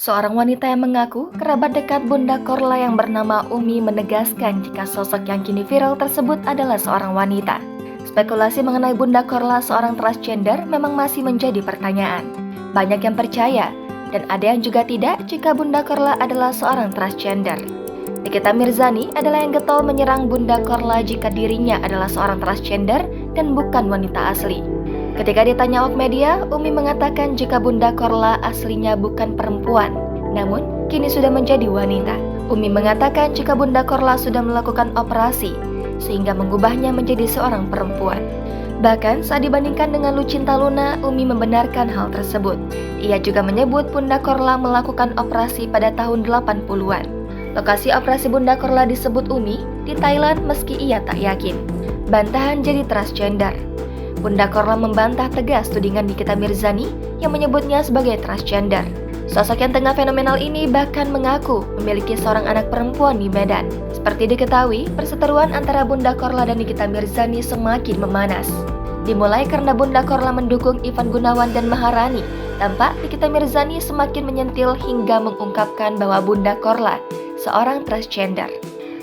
Seorang wanita yang mengaku kerabat dekat Bunda Korla yang bernama Umi menegaskan jika sosok yang kini viral tersebut adalah seorang wanita. Spekulasi mengenai Bunda Korla seorang transgender memang masih menjadi pertanyaan. Banyak yang percaya, dan ada yang juga tidak jika Bunda Korla adalah seorang transgender. Nikita Mirzani adalah yang getol menyerang Bunda Korla jika dirinya adalah seorang transgender dan bukan wanita asli. Ketika ditanya awak media, Umi mengatakan jika Bunda Korla aslinya bukan perempuan, namun kini sudah menjadi wanita. Umi mengatakan jika Bunda Korla sudah melakukan operasi, sehingga mengubahnya menjadi seorang perempuan. Bahkan saat dibandingkan dengan Lucinta Luna, Umi membenarkan hal tersebut. Ia juga menyebut Bunda Korla melakukan operasi pada tahun 80-an. Lokasi operasi Bunda Korla disebut Umi di Thailand meski ia tak yakin. Bantahan jadi transgender. Bunda Korla membantah tegas tudingan Nikita Mirzani yang menyebutnya sebagai transgender. Sosok yang tengah fenomenal ini bahkan mengaku memiliki seorang anak perempuan di Medan. Seperti diketahui, perseteruan antara Bunda Korla dan Nikita Mirzani semakin memanas. Dimulai karena Bunda Korla mendukung Ivan Gunawan dan Maharani, tampak Nikita Mirzani semakin menyentil hingga mengungkapkan bahwa Bunda Korla seorang transgender.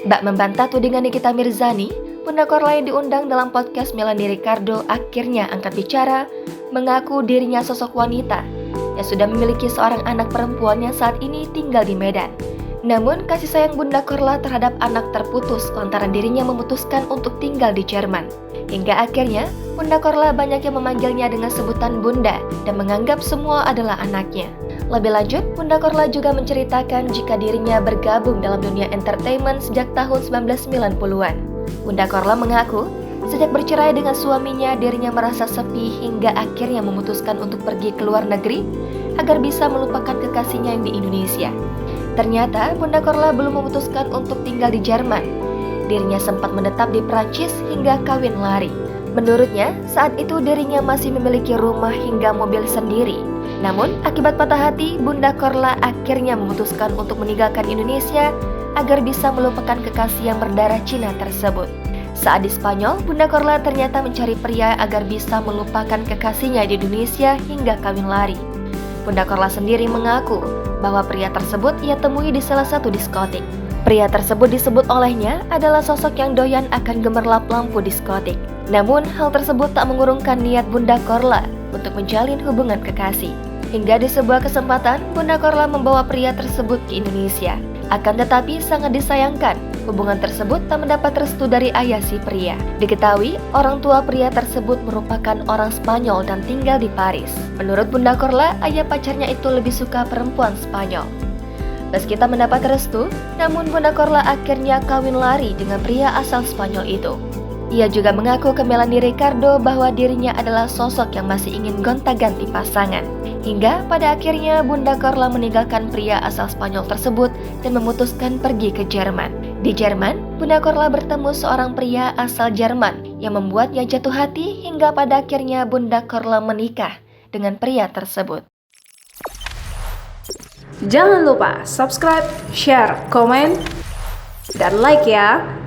Bak membantah tudingan Nikita Mirzani, Bunda Korla yang diundang dalam podcast Melanie Ricardo akhirnya angkat bicara, mengaku dirinya sosok wanita yang sudah memiliki seorang anak perempuan yang saat ini tinggal di Medan. Namun, kasih sayang Bunda Korla terhadap anak terputus lantaran dirinya memutuskan untuk tinggal di Jerman. Hingga akhirnya, Bunda Korla banyak yang memanggilnya dengan sebutan Bunda dan menganggap semua adalah anaknya. Lebih lanjut, Bunda Korla juga menceritakan jika dirinya bergabung dalam dunia entertainment sejak tahun 1990-an. Bunda Korla mengaku, sejak bercerai dengan suaminya, dirinya merasa sepi hingga akhirnya memutuskan untuk pergi ke luar negeri agar bisa melupakan kekasihnya yang di Indonesia. Ternyata, Bunda Korla belum memutuskan untuk tinggal di Jerman. Dirinya sempat menetap di Prancis hingga kawin lari. Menurutnya, saat itu dirinya masih memiliki rumah hingga mobil sendiri. Namun, akibat patah hati, Bunda Korla akhirnya memutuskan untuk meninggalkan Indonesia agar bisa melupakan kekasih yang berdarah Cina tersebut. Saat di Spanyol, Bunda Korla ternyata mencari pria agar bisa melupakan kekasihnya di Indonesia hingga kawin lari. Bunda Korla sendiri mengaku bahwa pria tersebut ia temui di salah satu diskotik. Pria tersebut disebut olehnya adalah sosok yang doyan akan gemerlap lampu diskotik. Namun, hal tersebut tak mengurungkan niat Bunda Korla untuk menjalin hubungan kekasih. Hingga di sebuah kesempatan, Bunda Korla membawa pria tersebut ke Indonesia. Akan tetapi sangat disayangkan, hubungan tersebut tak mendapat restu dari ayah si pria. Diketahui, orang tua pria tersebut merupakan orang Spanyol dan tinggal di Paris. Menurut Bunda Korla, ayah pacarnya itu lebih suka perempuan Spanyol. Meski tak mendapat restu, namun Bunda Korla akhirnya kawin lari dengan pria asal Spanyol itu. Ia juga mengaku ke Melanie Ricardo bahwa dirinya adalah sosok yang masih ingin gonta-ganti pasangan. Hingga pada akhirnya Bunda Korla meninggalkan pria asal Spanyol tersebut dan memutuskan pergi ke Jerman. Di Jerman, Bunda Korla bertemu seorang pria asal Jerman yang membuatnya jatuh hati hingga pada akhirnya Bunda Korla menikah dengan pria tersebut. Jangan lupa subscribe, share, komen, dan like ya!